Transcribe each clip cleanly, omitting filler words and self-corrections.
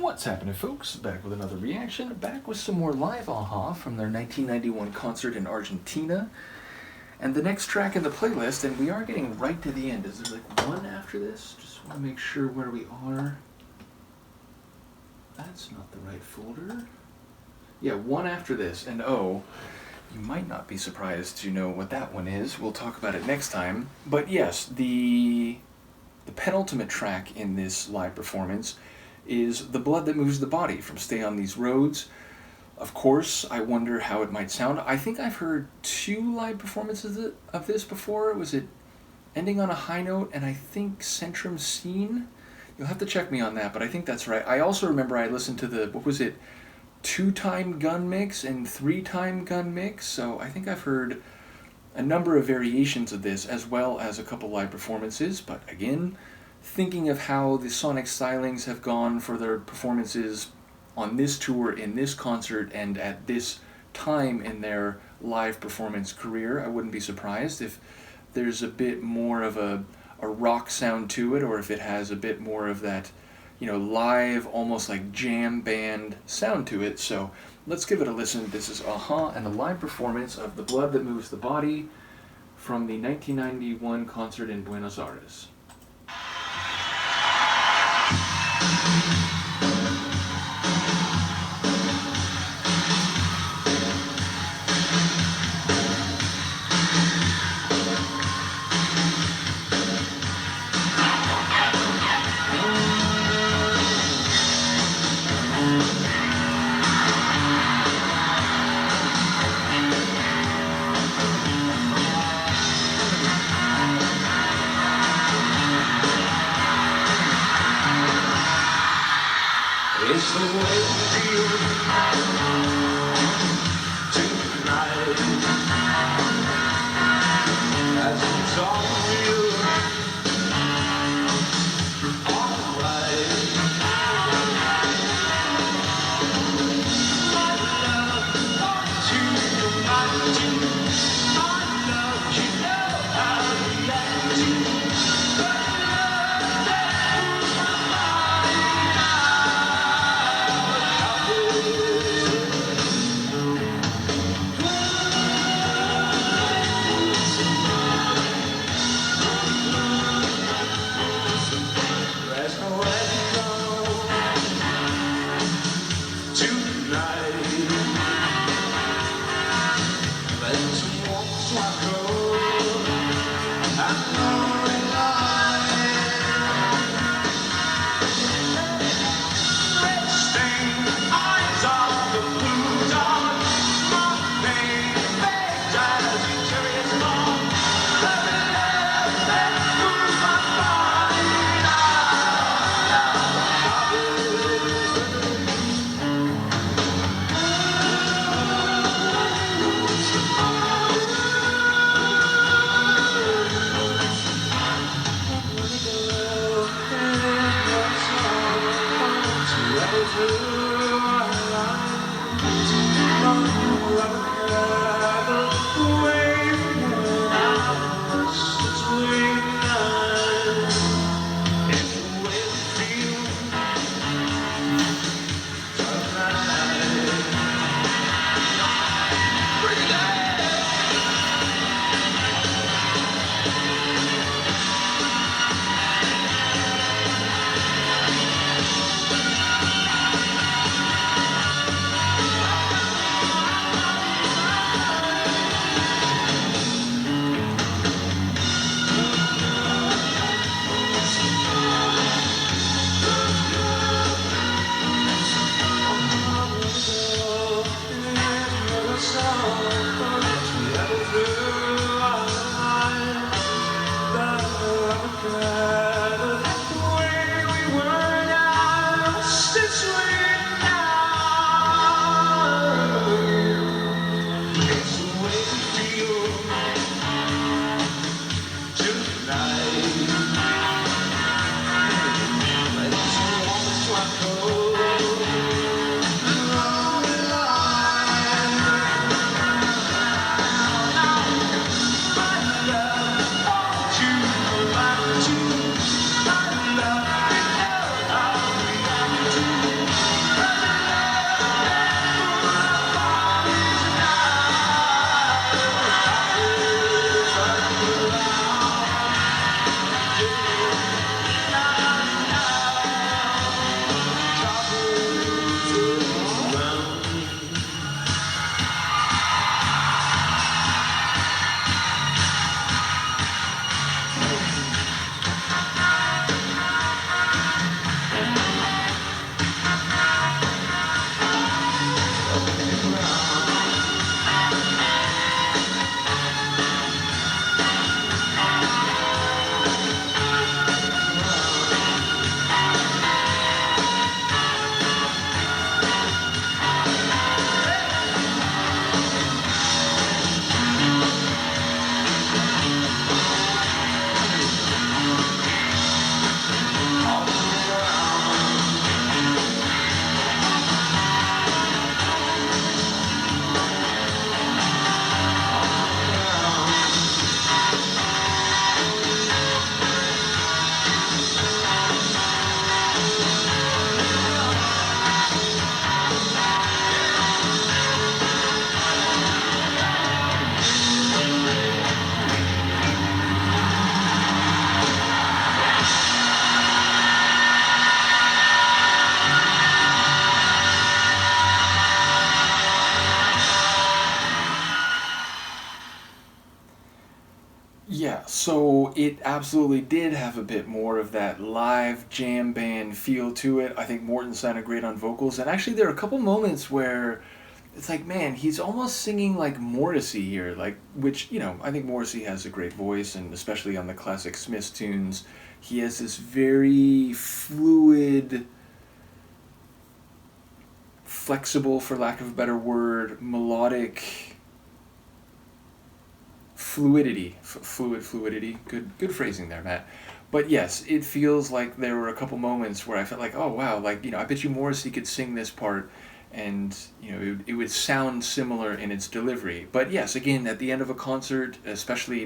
What's happening, folks? Back with another reaction, back with some more live Aha from their 1991 concert in Argentina. And the next track in the playlist, and we are getting right to the end. Is there like one after this? Just want to make sure where we are. That's not the right folder. Yeah, one after this, and oh, you might not be surprised to know what that one is. We'll talk about it next time. But yes, the penultimate track in this live performance is The Blood That Moves the Body from Stay on These Roads. Of course, I wonder how it might sound. I think I've heard two live performances of this before. Was it Ending on a High Note and I think Centrum Scene? You'll have to check me on that, but I think that's right. I also remember I listened to the, what was it, 2-time gun mix and 3-time gun mix, so I think I've heard a number of variations of this as well as a couple live performances, but again, thinking of how the sonic stylings have gone for their performances on this tour, in this concert, and at this time in their live performance career, I wouldn't be surprised if there's a bit more of a rock sound to it, or if it has a bit more of that, you know, live, almost like jam band sound to it. So let's give it a listen. This is Aha and a live performance of The Blood That Moves the Body from the 1991 concert in Buenos Aires. It's the way you feel tonight as it's all real, alright. My love wants you, wants you. My love, you know how to react to. So it absolutely did have a bit more of that live jam band feel to it. I think Morton sounded great on vocals, and actually there are a couple moments where it's like, man, he's almost singing like Morrissey here, like, which, I think Morrissey has a great voice, and especially on the classic Smiths tunes, he has this very fluid, flexible, for lack of a better word, melodic fluidity, fluidity. Good phrasing there, Matt. But yes, it feels like there were a couple moments where I felt like, oh wow, like I bet you Morrissey could sing this part, and it would sound similar in its delivery. But yes, again, at the end of a concert, especially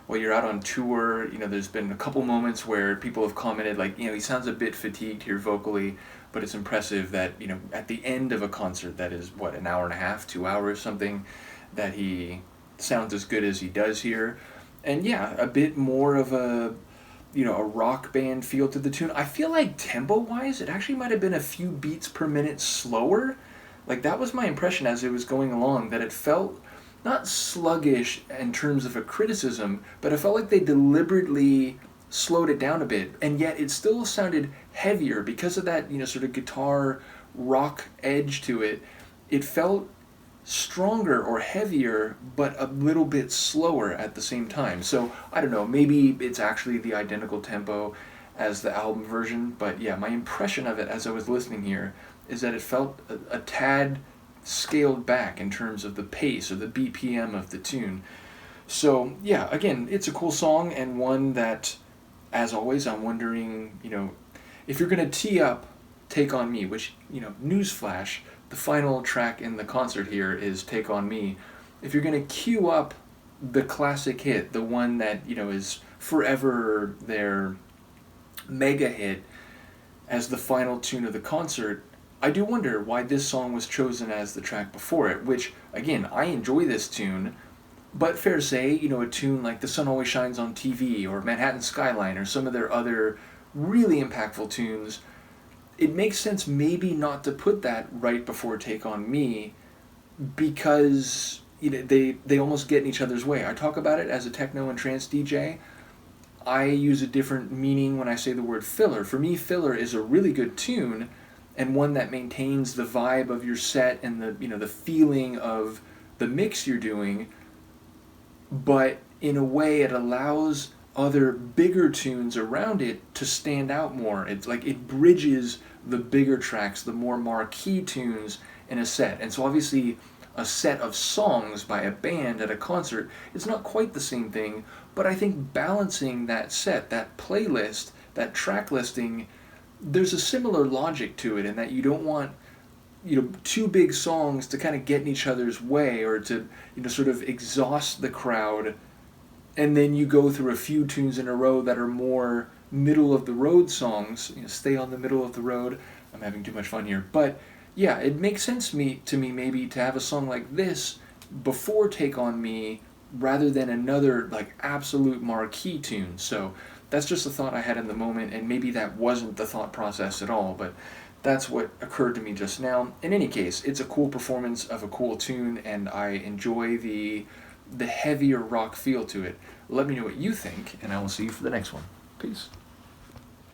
while you're out on tour, there's been a couple moments where people have commented like, he sounds a bit fatigued here vocally, but it's impressive that at the end of a concert that is what, an hour and a half, 2 hours, something, that he sounds as good as he does here. And yeah, a bit more of a rock band feel to the tune. I feel like tempo wise it actually might have been a few beats per minute slower. Like that was my impression as it was going along, that it felt not sluggish in terms of a criticism, but it felt like they deliberately slowed it down a bit, and yet it still sounded heavier because of that sort of guitar rock edge to it. It felt stronger or heavier, but a little bit slower at the same time. So I don't know, maybe it's actually the identical tempo as the album version, but yeah, my impression of it as I was listening here is that it felt a tad scaled back in terms of the pace or the BPM of the tune. So yeah, again, it's a cool song, and one that, as always, I'm wondering, if you're going to tee up Take On Me, which, newsflash, the final track in the concert here is Take On Me. If you're going to cue up the classic hit, the one that, is forever their mega hit as the final tune of the concert, I do wonder why this song was chosen as the track before it, which, again, I enjoy this tune, but fair to say, a tune like The Sun Always Shines on TV or Manhattan Skyline or some of their other really impactful tunes, it makes sense maybe not to put that right before Take On Me, because they almost get in each other's way. I talk about it as a techno and trance DJ. I use a different meaning when I say the word filler. For me, filler is a really good tune and one that maintains the vibe of your set and the feeling of the mix you're doing, but in a way it allows other bigger tunes around it to stand out more. It's like it bridges the bigger tracks, the more marquee tunes in a set. And so obviously a set of songs by a band at a concert is not quite the same thing, but I think balancing that set, that playlist, that track listing, there's a similar logic to it, in that you don't want two big songs to kind of get in each other's way, or to sort of exhaust the crowd, and then you go through a few tunes in a row that are more middle of the road songs, stay on the middle of the road. I'm having too much fun here. But yeah, it makes sense to me maybe to have a song like this before Take On Me rather than another like absolute marquee tune. So that's just a thought I had in the moment, and maybe that wasn't the thought process at all, but that's what occurred to me just now. In any case, it's a cool performance of a cool tune, and I enjoy the heavier rock feel to it. Let me know what you think, and I will see you for the next one. Peace.